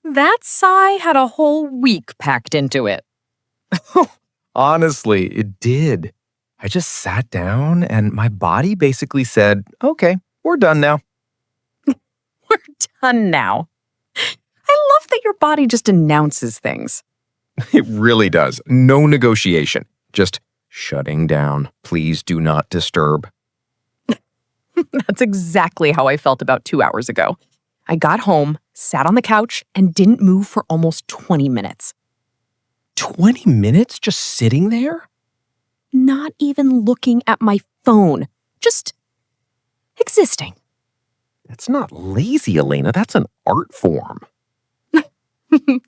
That sigh had a whole week packed into it. Honestly, it did. I just sat down and my body basically said, okay, we're done now. We're done now. I love that your body just announces things. It really does. No negotiation. Just shutting down. Please do not disturb. That's exactly how I felt about 2 hours ago. I got home, sat on the couch, and didn't move for almost 20 minutes. 20 minutes just sitting there? Not even looking at my phone. Just existing. That's not lazy, Elena. That's an art form.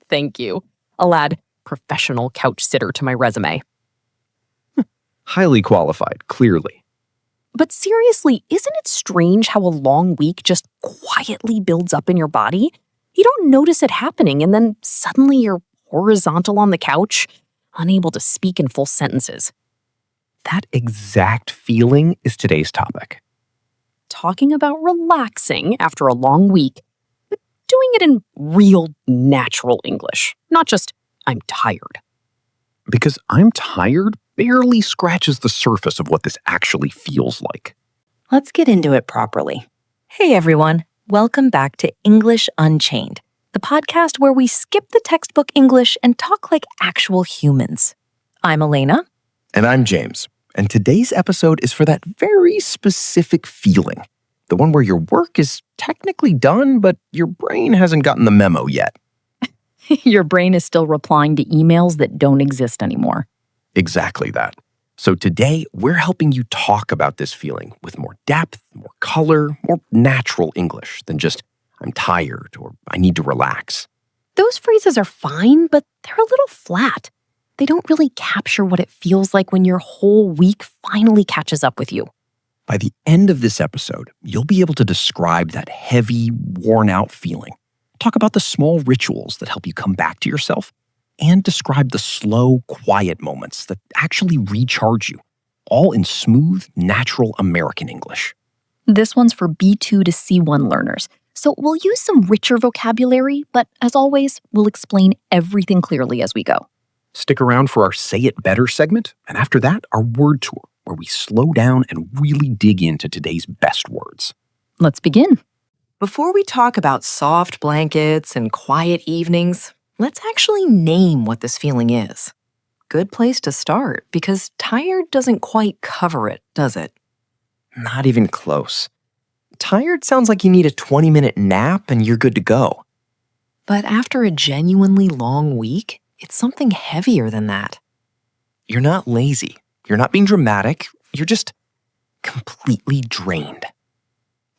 Thank you. I'll add professional couch sitter to my resume. Highly qualified, clearly. But seriously, isn't it strange how a long week just quietly builds up in your body? You don't notice it happening, and then suddenly you're horizontal on the couch, unable to speak in full sentences. That exact feeling is today's topic. Talking about relaxing after a long week, but doing it in real, natural English, not just, I'm tired. Because I'm tired barely scratches the surface of what this actually feels like. Let's get into it properly. Hey everyone, welcome back to English Unchained, the podcast where we skip the textbook English and talk like actual humans. I'm Elena. And I'm James. And today's episode is for that very specific feeling. The one where your work is technically done, but your brain hasn't gotten the memo yet. Your brain is still replying to emails that don't exist anymore. Exactly that. So today, we're helping you talk about this feeling with more depth, more color, more natural English than just, I'm tired or I need to relax. Those phrases are fine, but they're a little flat. They don't really capture what it feels like when your whole week finally catches up with you. By the end of this episode, you'll be able to describe that heavy, worn-out feeling. Talk about the small rituals that help you come back to yourself, and describe the slow, quiet moments that actually recharge you, all in smooth, natural American English. This one's for B2 to C1 learners, so we'll use some richer vocabulary, but as always, we'll explain everything clearly as we go. Stick around for our Say It Better segment, and after that, our word tour, where we slow down and really dig into today's best words. Let's begin. Before we talk about soft blankets and quiet evenings, let's actually name what this feeling is. Good place to start, because tired doesn't quite cover it, does it? Not even close. Tired sounds like you need a 20-minute nap and you're good to go. But after a genuinely long week, it's something heavier than that. You're not lazy. You're not being dramatic. You're just completely drained.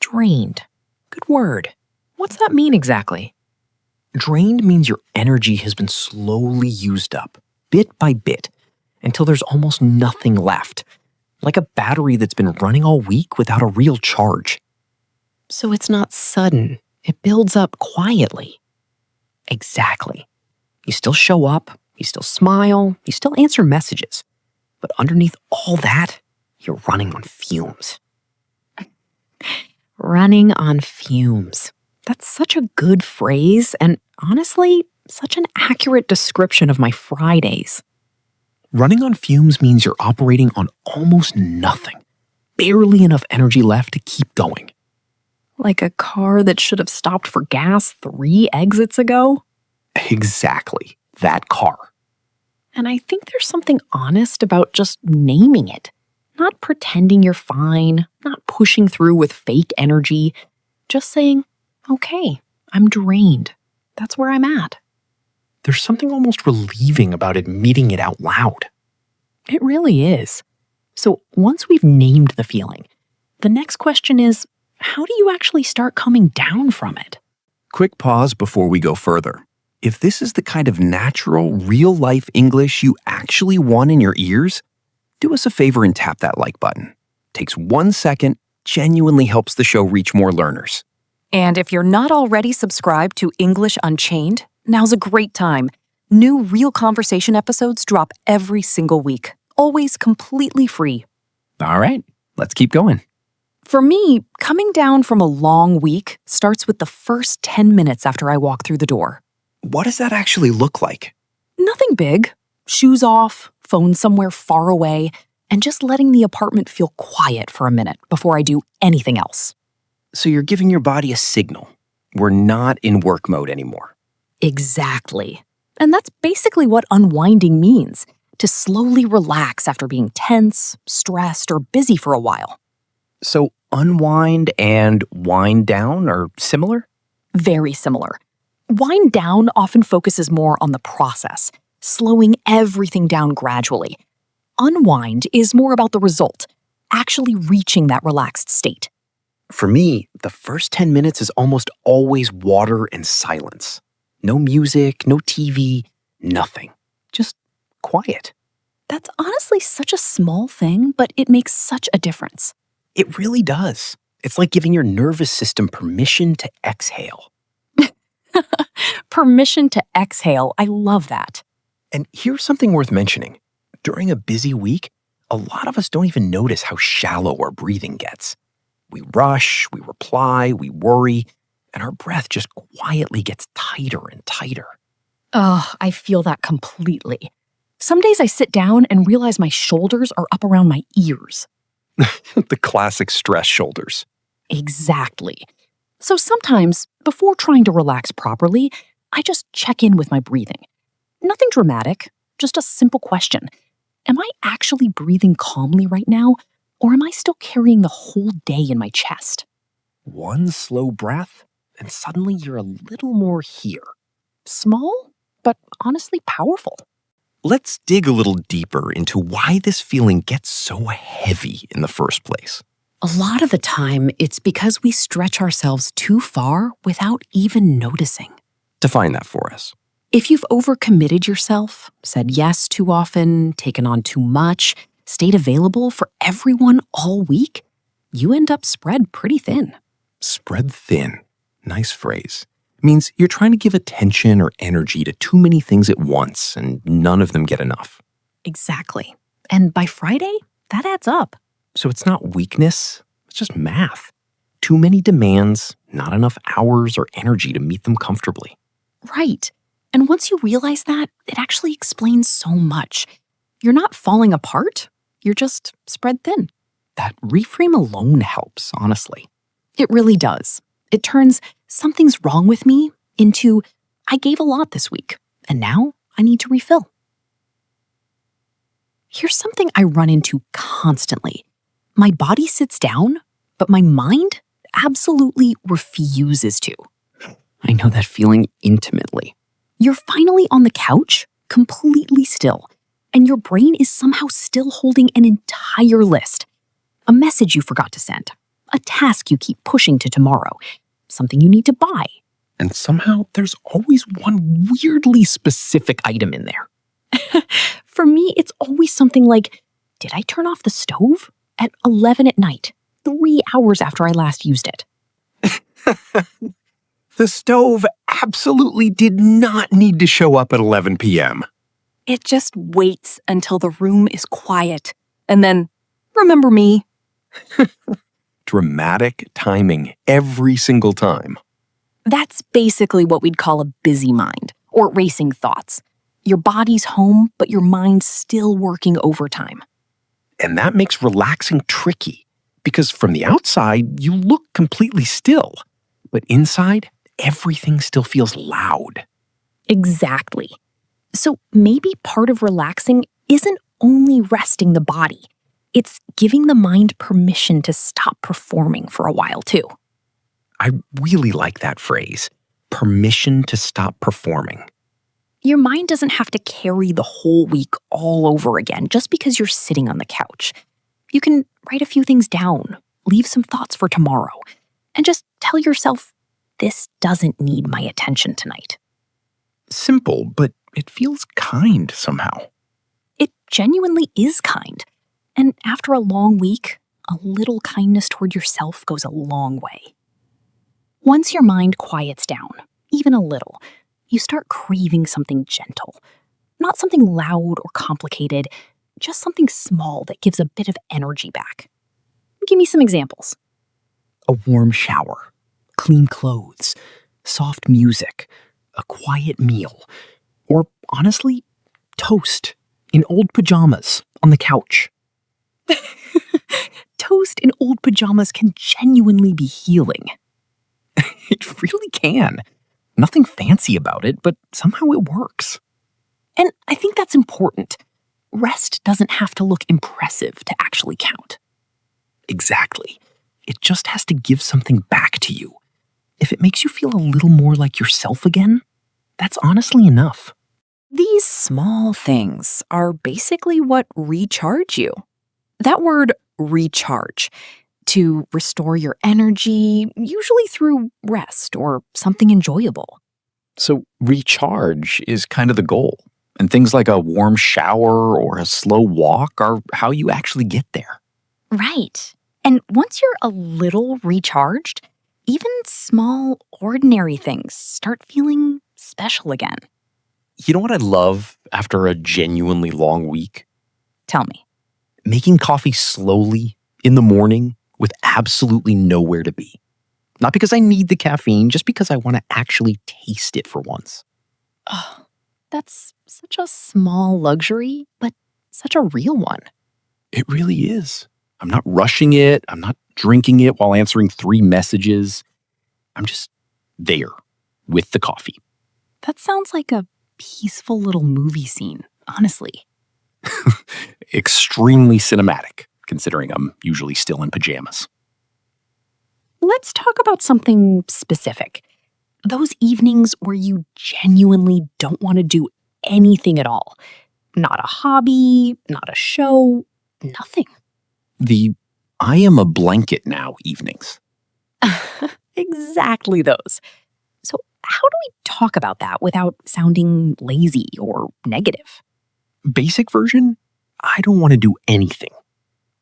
Drained. Good word. What's that mean exactly? Drained means your energy has been slowly used up, bit by bit, until there's almost nothing left. Like a battery that's been running all week without a real charge. So it's not sudden. It builds up quietly. Exactly. You still show up, you still smile, you still answer messages. But underneath all that, you're running on fumes. Running on fumes. That's such a good phrase, and honestly, such an accurate description of my Fridays. Running on fumes means you're operating on almost nothing. Barely enough energy left to keep going. Like a car that should have stopped for gas 3 exits ago? Exactly. That car. And I think there's something honest about just naming it. Not pretending you're fine, not pushing through with fake energy. Just saying, okay, I'm drained. That's where I'm at. There's something almost relieving about admitting it out loud. It really is. So once we've named the feeling, the next question is, how do you actually start coming down from it? Quick pause before we go further. If this is the kind of natural, real-life English you actually want in your ears, do us a favor and tap that like button. Takes 1 second, genuinely helps the show reach more learners. And if you're not already subscribed to English Unchained, now's a great time. New real conversation episodes drop every single week, always completely free. All right, let's keep going. For me, coming down from a long week starts with the first 10 minutes after I walk through the door. What does that actually look like? Nothing big. Shoes off, phone somewhere far away, and just letting the apartment feel quiet for a minute before I do anything else. So you're giving your body a signal. We're not in work mode anymore. Exactly. And that's basically what unwinding means, to slowly relax after being tense, stressed, or busy for a while. So unwind and wind down are similar? Very similar. Wind down often focuses more on the process, slowing everything down gradually. Unwind is more about the result, actually reaching that relaxed state. For me, the first 10 minutes is almost always water and silence. No music, no TV, nothing. Just quiet. That's honestly such a small thing, but it makes such a difference. It really does. It's like giving your nervous system permission to exhale. Permission to exhale. I love that. And here's something worth mentioning. During a busy week, a lot of us don't even notice how shallow our breathing gets. We rush, we reply, we worry, and our breath just quietly gets tighter and tighter. Oh, I feel that completely. Some days I sit down and realize my shoulders are up around my ears. The classic stress shoulders. Exactly. So sometimes, before trying to relax properly, I just check in with my breathing. Nothing dramatic, just a simple question. Am I actually breathing calmly right now, or am I still carrying the whole day in my chest? One slow breath, and suddenly you're a little more here. Small, but honestly powerful. Let's dig a little deeper into why this feeling gets so heavy in the first place. A lot of the time, it's because we stretch ourselves too far without even noticing. Define that for us. If you've overcommitted yourself, said yes too often, taken on too much, stayed available for everyone all week, you end up spread pretty thin. Spread thin. Nice phrase. Means you're trying to give attention or energy to too many things at once, and none of them get enough. Exactly. And by Friday, that adds up. So it's not weakness, it's just math. Too many demands, not enough hours or energy to meet them comfortably. Right. And once you realize that, it actually explains so much. You're not falling apart, you're just spread thin. That reframe alone helps, honestly. It really does. It turns something's wrong with me into I gave a lot this week, and now I need to refill. Here's something I run into constantly. My body sits down, but my mind absolutely refuses to. I know that feeling intimately. You're finally on the couch, completely still, and your brain is somehow still holding an entire list. A message you forgot to send, a task you keep pushing to tomorrow, something you need to buy. And somehow there's always one weirdly specific item in there. For me, it's always something like, did I turn off the stove? At 11 at night, 3 hours after I last used it. The stove absolutely did not need to show up at 11 p.m. It just waits until the room is quiet. And then, remember me. Dramatic timing every single time. That's basically what we'd call a busy mind, or racing thoughts. Your body's home, but your mind's still working overtime. And that makes relaxing tricky, because from the outside, you look completely still. But inside, everything still feels loud. Exactly. So maybe part of relaxing isn't only resting the body. It's giving the mind permission to stop performing for a while, too. I really like that phrase, permission to stop performing. Your mind doesn't have to carry the whole week all over again just because you're sitting on the couch. You can write a few things down, leave some thoughts for tomorrow, and just tell yourself, this doesn't need my attention tonight. Simple, but it feels kind somehow. It genuinely is kind. And after a long week, a little kindness toward yourself goes a long way. Once your mind quiets down, even a little, you start craving something gentle. Not something loud or complicated, just something small that gives a bit of energy back. Give me some examples. A warm shower, clean clothes, soft music, a quiet meal, or honestly, toast in old pajamas on the couch. Toast in old pajamas can genuinely be healing. It really can. Nothing fancy about it, but somehow it works. And I think that's important. Rest doesn't have to look impressive to actually count. Exactly. It just has to give something back to you. If it makes you feel a little more like yourself again, that's honestly enough. These small things are basically what recharge you. That word, recharge, to restore your energy, usually through rest or something enjoyable. So recharge is kind of the goal. And things like a warm shower or a slow walk are how you actually get there. Right. And once you're a little recharged, even small, ordinary things start feeling special again. You know what I love after a genuinely long week? Tell me. Making coffee slowly in the morning with absolutely nowhere to be. Not because I need the caffeine, just because I want to actually taste it for once. Oh, that's such a small luxury, but such a real one. It really is. I'm not rushing it. I'm not drinking it while answering 3 messages. I'm just there with the coffee. That sounds like a peaceful little movie scene, honestly. Extremely cinematic, considering I'm usually still in pajamas. Let's talk about something specific. Those evenings where you genuinely don't want to do anything at all. Not a hobby, not a show, nothing. The I am a blanket now evenings. Exactly those. So how do we talk about that without sounding lazy or negative? Basic version, I don't want to do anything.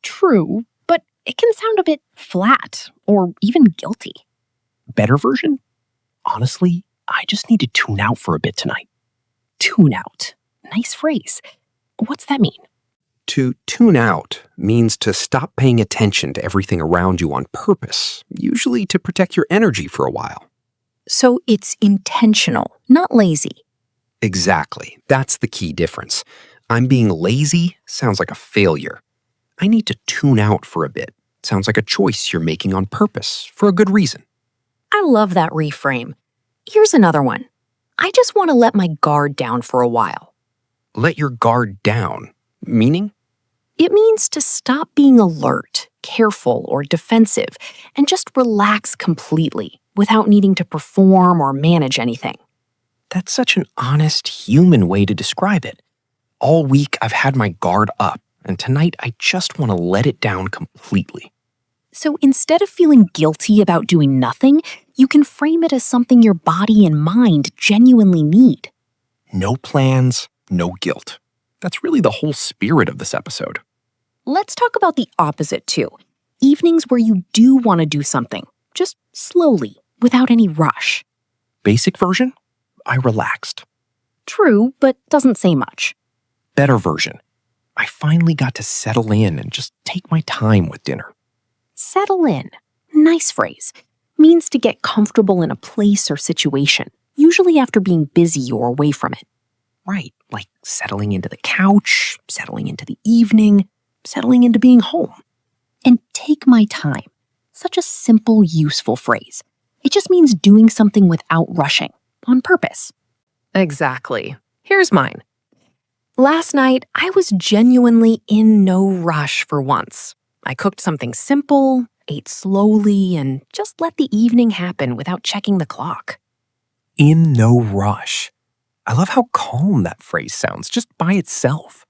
True, but it can sound a bit flat or even guilty. Better version, honestly, I just need to tune out for a bit tonight. Tune out. Nice phrase. What's that mean? To tune out means to stop paying attention to everything around you on purpose, usually to protect your energy for a while. So it's intentional, not lazy. Exactly. That's the key difference. I'm being lazy sounds like a failure. I need to tune out for a bit. Sounds like a choice you're making on purpose for a good reason. I love that reframe. Here's another one. I just want to let my guard down for a while. Let your guard down. Meaning? It means to stop being alert, careful, or defensive, and just relax completely without needing to perform or manage anything. That's such an honest, human way to describe it. All week I've had my guard up, and tonight I just want to let it down completely. So instead of feeling guilty about doing nothing, you can frame it as something your body and mind genuinely need. No plans, no guilt. That's really the whole spirit of this episode. Let's talk about the opposite too. Evenings where you do want to do something, just slowly, without any rush. Basic version, I relaxed. True, but doesn't say much. Better version, I finally got to settle in and just take my time with dinner. Settle in. Nice phrase. Means to get comfortable in a place or situation, usually after being busy or away from it. Right, like settling into the couch, settling into the evening, settling into being home. And take my time. Such a simple, useful phrase. It just means doing something without rushing, on purpose. Exactly. Here's mine. Last night, I was genuinely in no rush for once. I cooked something simple, ate slowly, and just let the evening happen without checking the clock. In no rush. I love how calm that phrase sounds, just by itself.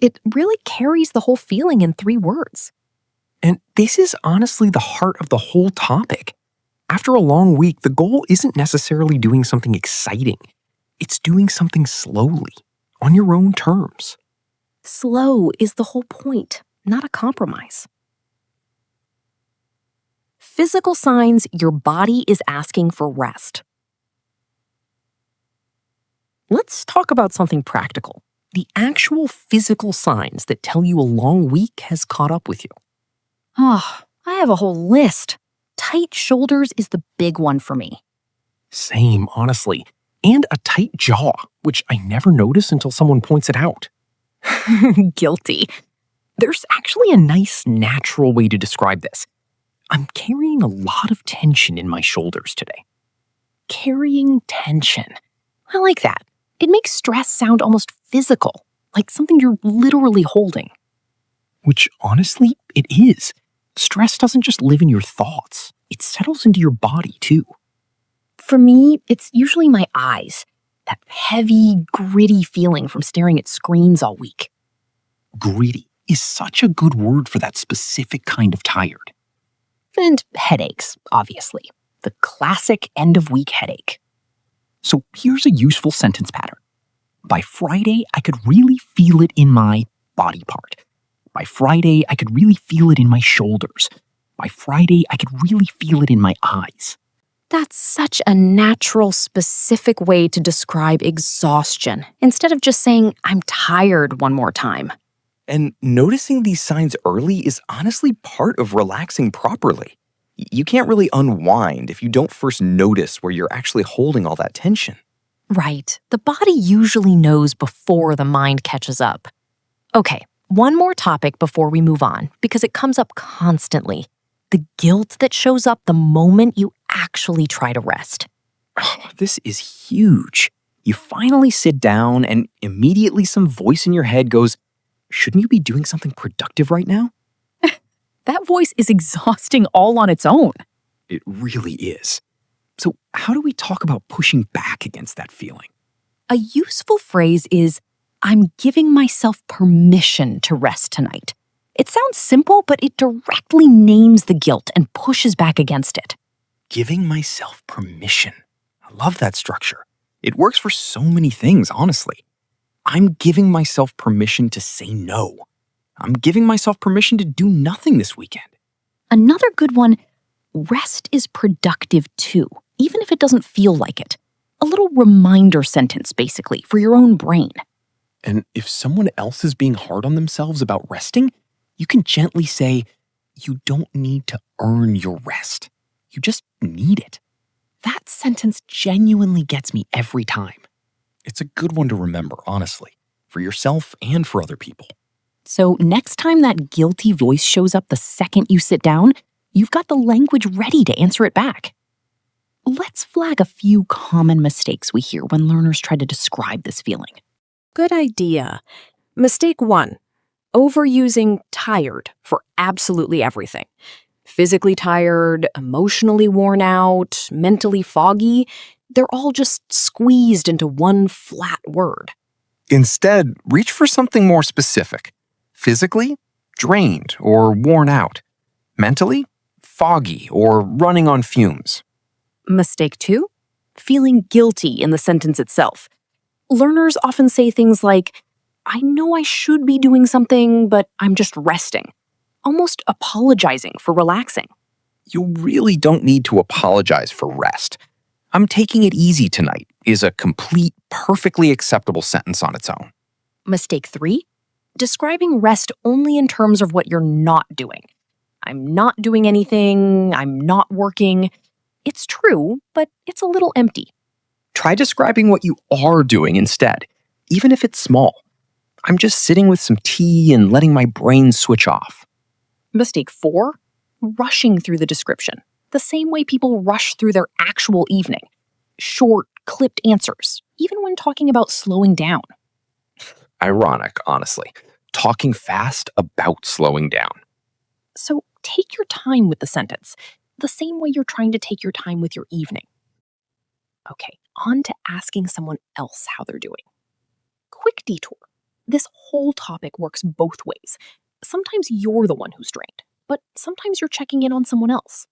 It really carries the whole feeling in 3 words. And this is honestly the heart of the whole topic. After a long week, the goal isn't necessarily doing something exciting. It's doing something slowly, on your own terms. Slow is the whole point, not a compromise. Physical signs your body is asking for rest. Let's talk about something practical. The actual physical signs that tell you a long week has caught up with you. Oh, I have a whole list. Tight shoulders is the big one for me. Same, honestly. And a tight jaw, which I never notice until someone points it out. Guilty. There's actually a nice, natural way to describe this. I'm carrying a lot of tension in my shoulders today. Carrying tension. I like that. It makes stress sound almost physical, like something you're literally holding. Which, honestly, it is. Stress doesn't just live in your thoughts. It settles into your body, too. For me, it's usually my eyes. That heavy, gritty feeling from staring at screens all week. Gritty is such a good word for that specific kind of tired. And headaches, obviously. The classic end-of-week headache. So here's a useful sentence pattern. By Friday, I could really feel it in my body part. By Friday, I could really feel it in my shoulders. By Friday, I could really feel it in my eyes. That's such a natural, specific way to describe exhaustion, instead of just saying, I'm tired one more time. And noticing these signs early is honestly part of relaxing properly. You can't really unwind if you don't first notice where you're actually holding all that tension. Right. The body usually knows before the mind catches up. Okay, one more topic before we move on, because it comes up constantly. The guilt that shows up the moment you actually try to rest. Oh, this is huge. You finally sit down and immediately some voice in your head goes, shouldn't you be doing something productive right now? That voice is exhausting all on its own. It really is. So how do we talk about pushing back against that feeling? A useful phrase is, I'm giving myself permission to rest tonight. It sounds simple, but it directly names the guilt and pushes back against it. Giving myself permission. I love that structure. It works for so many things, honestly. I'm giving myself permission to say no. I'm giving myself permission to do nothing this weekend. Another good one, rest is productive too, even if it doesn't feel like it. A little reminder sentence, basically, for your own brain. And if someone else is being hard on themselves about resting, you can gently say, you don't need to earn your rest. You just need it. That sentence genuinely gets me every time. It's a good one to remember, honestly, for yourself and for other people. So next time that guilty voice shows up the second you sit down, you've got the language ready to answer it back. Let's flag a few common mistakes we hear when learners try to describe this feeling. Good idea. Mistake 1. Overusing tired for absolutely everything. Physically tired, emotionally worn out, mentally foggy, they're all just squeezed into one flat word. Instead, reach for something more specific. Physically, drained or worn out. Mentally, foggy or running on fumes. Mistake 2, feeling guilty in the sentence itself. Learners often say things like, I know I should be doing something, but I'm just resting. Almost apologizing for relaxing. You really don't need to apologize for rest. I'm taking it easy tonight is a complete, perfectly acceptable sentence on its own. Mistake 3, describing rest only in terms of what you're not doing. I'm not doing anything, I'm not working. It's true, but it's a little empty. Try describing what you are doing instead, even if it's small. I'm just sitting with some tea and letting my brain switch off. Mistake 4, rushing through the description, the same way people rush through their actual evening. Short, clipped answers, even when talking about slowing down. Ironic, honestly. Talking fast about slowing down. So take your time with the sentence, the same way you're trying to take your time with your evening. Okay, on to asking someone else how they're doing. Quick detour. This whole topic works both ways. Sometimes you're the one who's drained, but sometimes you're checking in on someone else.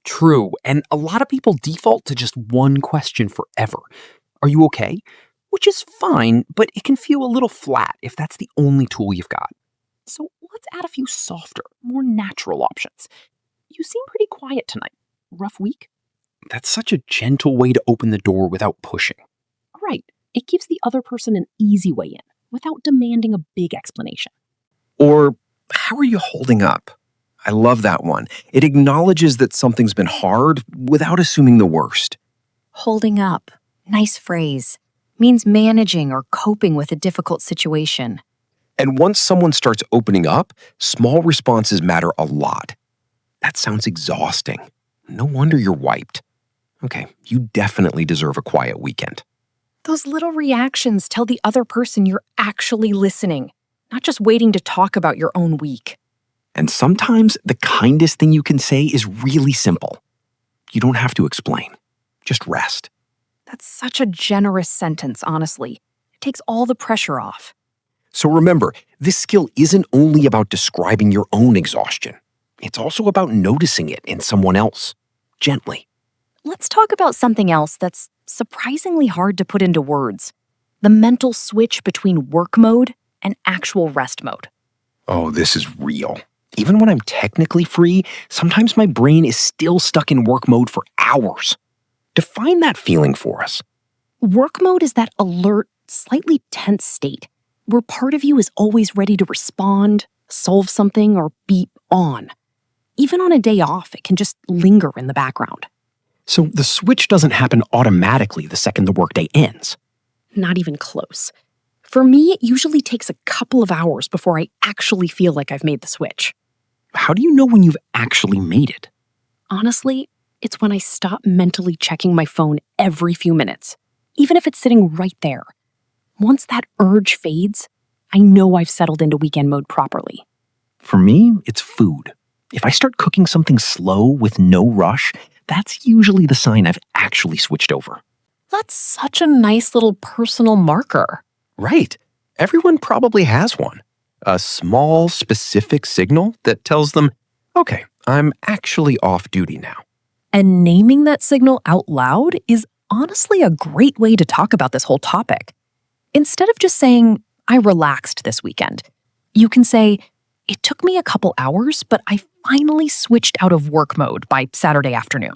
True, and a lot of people default to just one question forever. Are you okay? Which is fine, but it can feel a little flat if that's the only tool you've got. So let's add a few softer, more natural options. You seem pretty quiet tonight. Rough week? That's such a gentle way to open the door without pushing. Right. It gives the other person an easy way in, without demanding a big explanation. Or, how are you holding up? I love that one. It acknowledges that something's been hard without assuming the worst. Holding up. Nice phrase. Means managing or coping with a difficult situation. And once someone starts opening up, small responses matter a lot. That sounds exhausting. No wonder you're wiped. Okay, you definitely deserve a quiet weekend. Those little reactions tell the other person you're actually listening, not just waiting to talk about your own week. And sometimes the kindest thing you can say is really simple. You don't have to explain. Just rest. That's such a generous sentence, honestly. It takes all the pressure off. So remember, this skill isn't only about describing your own exhaustion. It's also about noticing it in someone else, gently. Let's talk about something else that's surprisingly hard to put into words. The mental switch between work mode and actual rest mode. Oh, this is real. Even when I'm technically free, sometimes my brain is still stuck in work mode for hours. Define that feeling for us. Work mode is that alert, slightly tense state where part of you is always ready to respond, solve something, or be on. Even on a day off, it can just linger in the background. So the switch doesn't happen automatically the second the workday ends. Not even close. For me, it usually takes a couple of hours before I actually feel like I've made the switch. How do you know when you've actually made it? Honestly, it's when I stop mentally checking my phone every few minutes, even if it's sitting right there. Once that urge fades, I know I've settled into weekend mode properly. For me, it's food. If I start cooking something slow with no rush, that's usually the sign I've actually switched over. That's such a nice little personal marker. Right. Everyone probably has one. A small, specific signal that tells them, okay, I'm actually off duty now. And naming that signal out loud is honestly a great way to talk about this whole topic. Instead of just saying, I relaxed this weekend, you can say, it took me a couple hours, but I finally switched out of work mode by Saturday afternoon.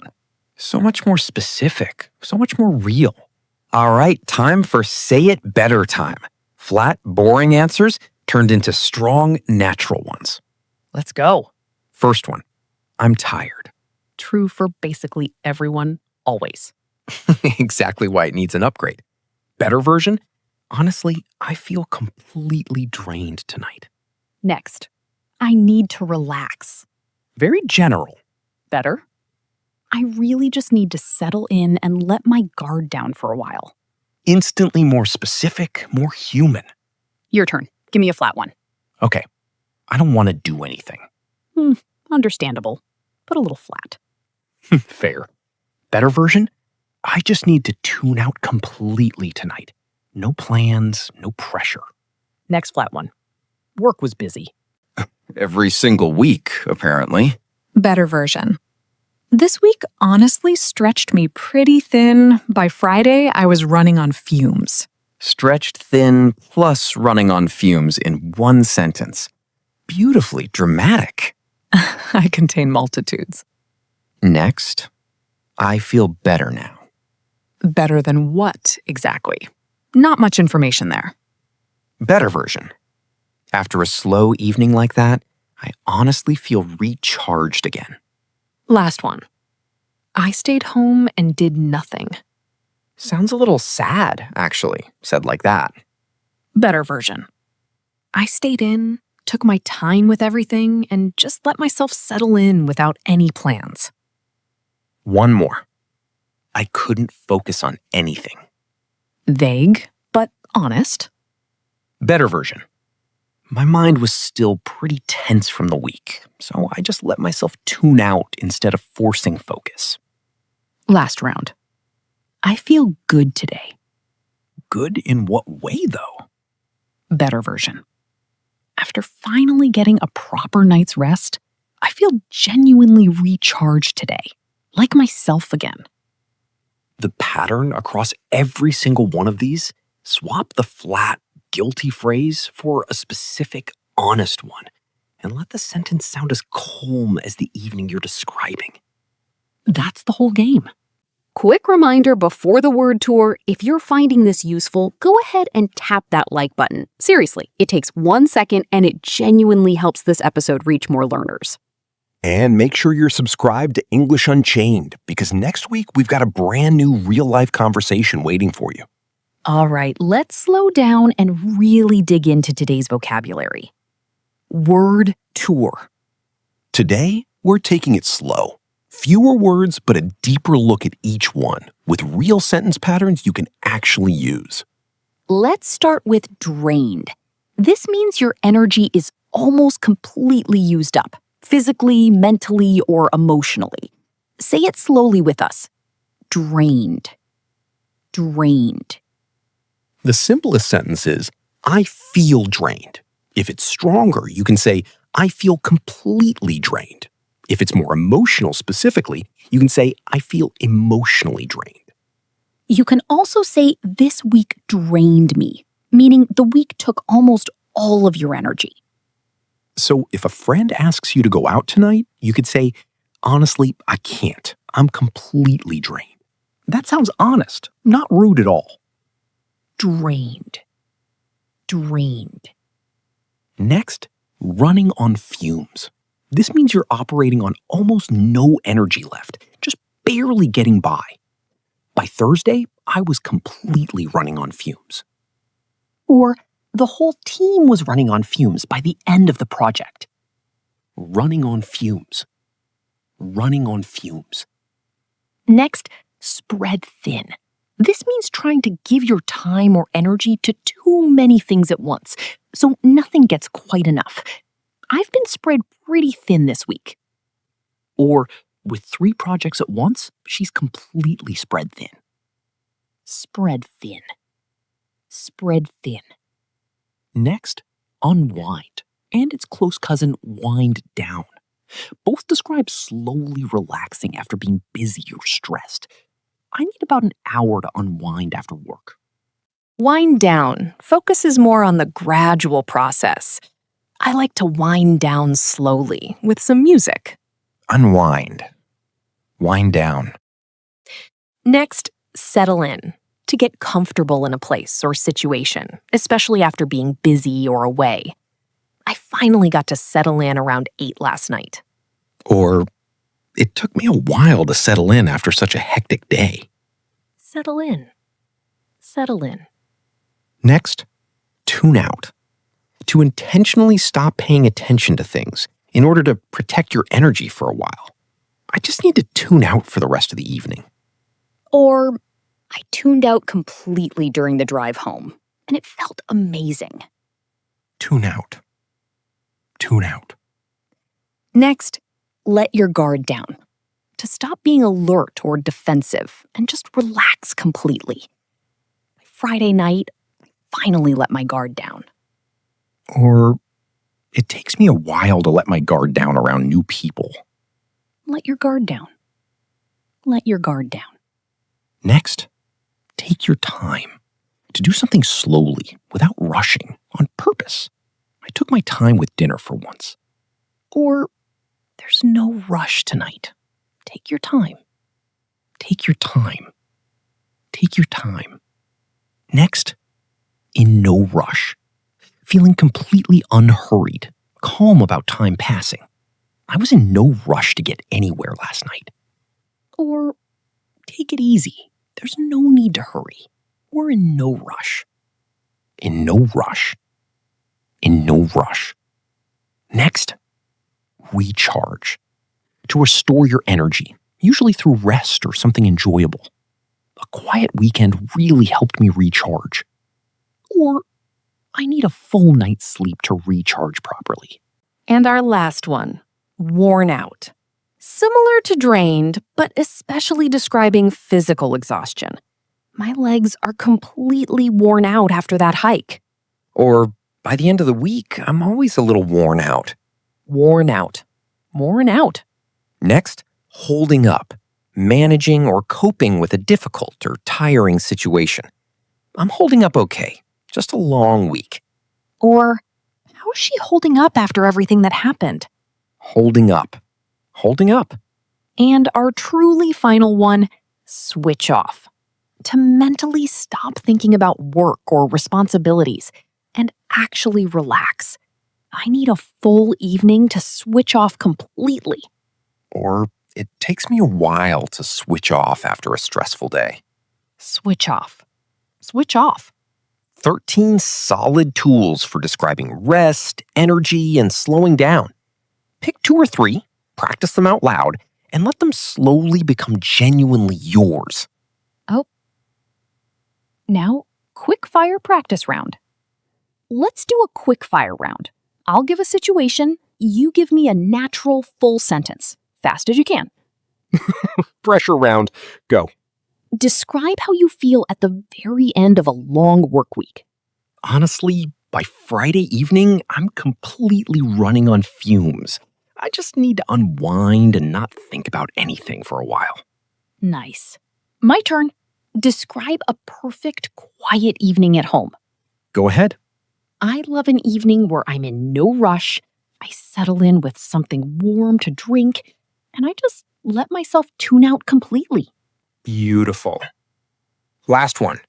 So much more specific, so much more real. All right, time for Say It Better time. Flat, boring answers turned into strong, natural ones. Let's go. First one, I'm tired. True for basically everyone, always. Exactly why it needs an upgrade. Better version, honestly, I feel completely drained tonight. Next, I need to relax. Very general. Better? I really just need to settle in and let my guard down for a while. Instantly more specific, more human. Your turn. Give me a flat one. Okay, I don't want to do anything. Understandable, but a little flat. Fair. Better version, I just need to tune out completely tonight. No plans, no pressure. Next flat one. Work was busy. Every single week, apparently. Better version. This week honestly stretched me pretty thin. By Friday, I was running on fumes. Stretched thin plus running on fumes in one sentence. Beautifully dramatic. I contain multitudes. Next, I feel better now. Better than what, exactly? Not much information there. Better version. After a slow evening like that, I honestly feel recharged again. Last one. I stayed home and did nothing. Sounds a little sad, actually, said like that. Better version. I stayed in, took my time with everything, and just let myself settle in without any plans. One more. I couldn't focus on anything. Vague, but honest. Better version. My mind was still pretty tense from the week, so I just let myself tune out instead of forcing focus. Last round. I feel good today. Good in what way, though? Better version. After finally getting a proper night's rest, I feel genuinely recharged today, like myself again. The pattern across every single one of these, swap the flat, guilty phrase for a specific, honest one, and let the sentence sound as calm as the evening you're describing. That's the whole game. Quick reminder before the word tour, if you're finding this useful, go ahead and tap that like button. Seriously, it takes 1 second and it genuinely helps this episode reach more learners. And make sure you're subscribed to English Unchained, because next week we've got a brand new real-life conversation waiting for you. All right, let's slow down and really dig into today's vocabulary. Word tour. Today, we're taking it slow. Fewer words, but a deeper look at each one, with real sentence patterns you can actually use. Let's start with drained. This means your energy is almost completely used up, physically, mentally, or emotionally. Say it slowly with us. Drained. Drained. The simplest sentence is, I feel drained. If it's stronger, you can say, I feel completely drained. If it's more emotional specifically, you can say, I feel emotionally drained. You can also say, this week drained me, meaning the week took almost all of your energy. So if a friend asks you to go out tonight, you could say, honestly, I can't. I'm completely drained. That sounds honest, not rude at all. Drained. Drained. Next, running on fumes. This means you're operating on almost no energy left, just barely getting by. By Thursday, I was completely running on fumes. Or the whole team was running on fumes by the end of the project. Running on fumes. Running on fumes. Next, spread thin. This means trying to give your time or energy to too many things at once, so nothing gets quite enough. I've been spread pretty thin this week. Or with 3 projects at once, she's completely spread thin. Spread thin. Spread thin. Next, unwind, and its close cousin, wind down. Both describe slowly relaxing after being busy or stressed. I need about an hour to unwind after work. Wind down focuses more on the gradual process. I like to wind down slowly with some music. Unwind. Wind down. Next, settle in. To get comfortable in a place or situation, especially after being busy or away. I finally got to settle in around 8 last night. Or, it took me a while to settle in after such a hectic day. Settle in. Settle in. Next, tune out. To intentionally stop paying attention to things in order to protect your energy for a while. I just need to tune out for the rest of the evening. Or, I tuned out completely during the drive home, and it felt amazing. Tune out. Tune out. Next, let your guard down. To stop being alert or defensive and just relax completely. Friday night, I finally let my guard down. Or, it takes me a while to let my guard down around new people. Let your guard down. Let your guard down. Next, take your time to do something slowly without rushing on purpose. I took my time with dinner for once. Or, there's no rush tonight. Take your time. Take your time. Take your time. Next, in no rush. Feeling completely unhurried, calm about time passing. I was in no rush to get anywhere last night. Or, take it easy. There's no need to hurry. We're in no rush. In no rush. In no rush. Next, recharge. To restore your energy, usually through rest or something enjoyable. A quiet weekend really helped me recharge. Or, I need a full night's sleep to recharge properly. And our last one, worn out. Similar to drained, but especially describing physical exhaustion. My legs are completely worn out after that hike. Or, by the end of the week, I'm always a little worn out. Worn out. Worn out. Next, holding up, managing or coping with a difficult or tiring situation. I'm holding up okay, just a long week. Or, how is she holding up after everything that happened? Holding up. Holding up. And our truly final one, switch off. To mentally stop thinking about work or responsibilities and actually relax. I need a full evening to switch off completely. or it takes me a while to switch off after a stressful day. Switch off. Switch off. 13 solid tools for describing rest, energy, and slowing down. Pick 2 or 3, practice them out loud, and let them slowly become genuinely yours. Now, quick fire practice round. Let's do a quick fire round. I'll give a situation, you give me a natural full sentence, fast as you can. Pressure round. Go. Describe how you feel at the very end of a long work week. Honestly, by Friday evening, I'm completely running on fumes. I just need to unwind and not think about anything for a while. Nice. My turn. Describe a perfect, quiet evening at home. Go ahead. I love an evening where I'm in no rush. I settle in with something warm to drink, and I just let myself tune out completely. Beautiful. Last one.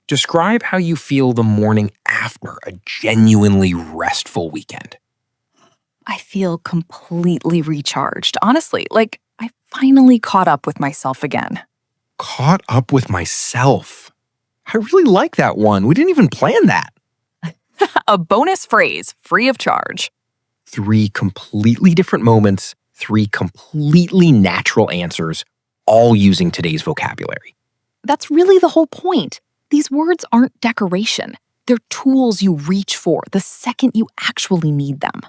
Describe how you feel the morning after a genuinely restful weekend. I feel completely recharged. Honestly, like I finally caught up with myself again. Caught up with myself. I really like that one. We didn't even plan that. A bonus phrase, free of charge. 3 completely different moments, 3 completely natural answers, all using today's vocabulary. That's really the whole point. These words aren't decoration. They're tools you reach for the second you actually need them.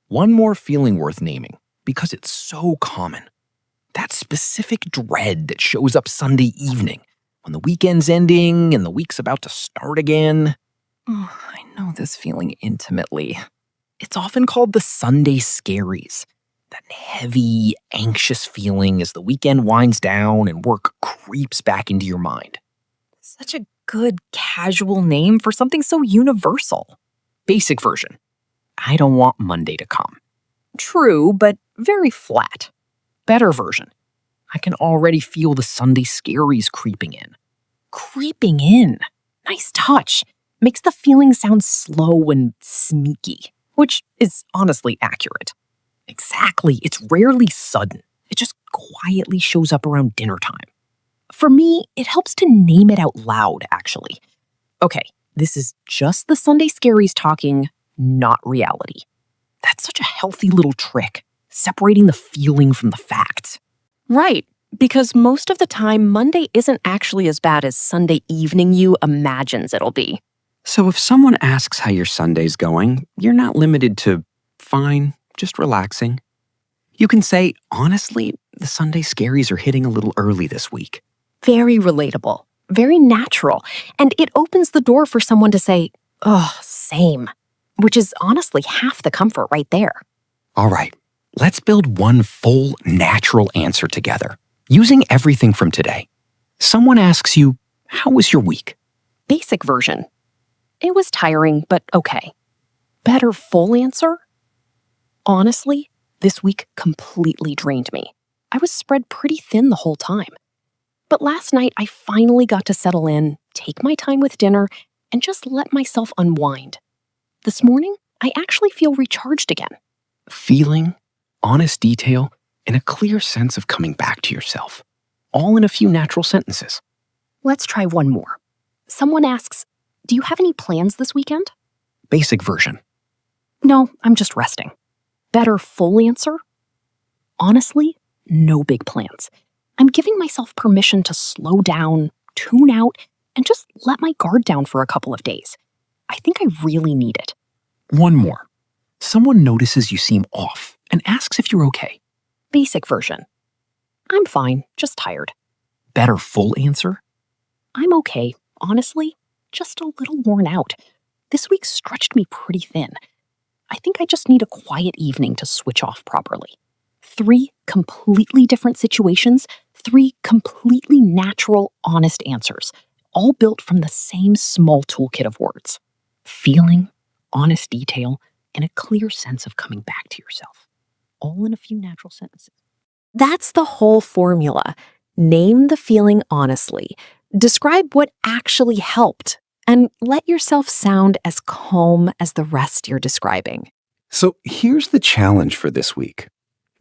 One more feeling worth naming, because it's so common. That specific dread that shows up Sunday evening, when the weekend's ending and the week's about to start again. Oh, I know this feeling intimately. It's often called the Sunday SCARIES. That heavy, anxious feeling as the weekend winds down and work creeps back into your mind. Such a good casual name for something so universal. Basic version. I don't want Monday to come. True, but very flat. Better version. I can already feel the Sunday SCARIES creeping in. Creeping in. Nice touch. Makes the feeling sound slow and sneaky, which is honestly accurate. Exactly. It's rarely sudden. It just quietly shows up around dinner time. For me, it helps to name it out loud, actually. Okay, this is just the Sunday SCARIES talking, not reality. That's such a healthy little trick, separating the feeling from the facts. Right, because most of the time, Monday isn't actually as bad as Sunday evening you imagines it'll be. So if someone asks how your Sunday's going, you're not limited to, fine, just relaxing. You can say, honestly, the Sunday SCARIES are hitting a little early this week. Very relatable, very natural, and it opens the door for someone to say, oh, same, which is honestly half the comfort right there. All right, let's build one full, natural answer together, using everything from today. Someone asks you, how was your week? Basic version. It was tiring, but okay. Better full answer? Honestly, this week completely drained me. I was spread pretty thin the whole time. But last night, I finally got to settle in, take my time with dinner, and just let myself unwind. This morning, I actually feel recharged again. Feeling, honest detail, and a clear sense of coming back to yourself. All in a few natural sentences. Let's try one more. Someone asks, do you have any plans this weekend? Basic version. No, I'm just resting. Better full answer? Honestly, no big plans. I'm giving myself permission to slow down, tune out, and just let my guard down for a couple of days. I think I really need it. One more. Someone notices you seem off and asks if you're okay. Basic version. I'm fine, just tired. Better full answer? I'm okay, honestly, just a little worn out. This week stretched me pretty thin. I think I just need a quiet evening to switch off properly. 3 completely different situations, 3 completely natural, honest answers, all built from the same small toolkit of words. Feeling, honest detail, and a clear sense of coming back to yourself. All in a few natural sentences. That's the whole formula. Name the feeling honestly. Describe what actually helped And let yourself sound as calm as the rest you're describing. So here's the challenge for this week.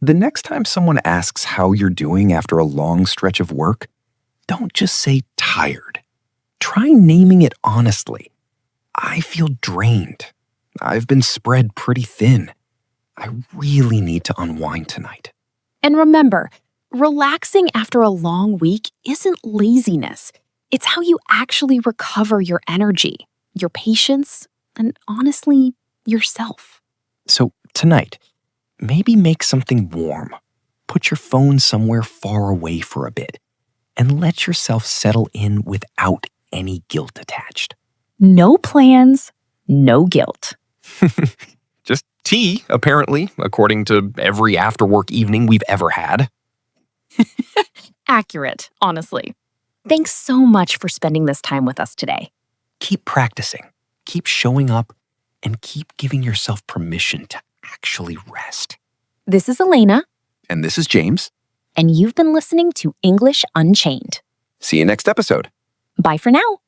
The next time someone asks how you're doing after a long stretch of work, don't just say tired. Try naming it honestly. I feel drained. I've been spread pretty thin. I really need to unwind tonight. And remember, relaxing after a long week isn't laziness. It's how you actually recover your energy, your patience, and honestly, yourself. So tonight, maybe make something warm. Put your phone somewhere far away for a bit and let yourself settle in without any guilt attached. No plans, no guilt. Just tea, apparently, according to every after-work evening we've ever had. Accurate, honestly. Thanks so much for spending this time with us today. Keep practicing, keep showing up, and keep giving yourself permission to actually rest. This is Elena, And this is James. and you've been listening to English Unchained. See you next episode. Bye for now.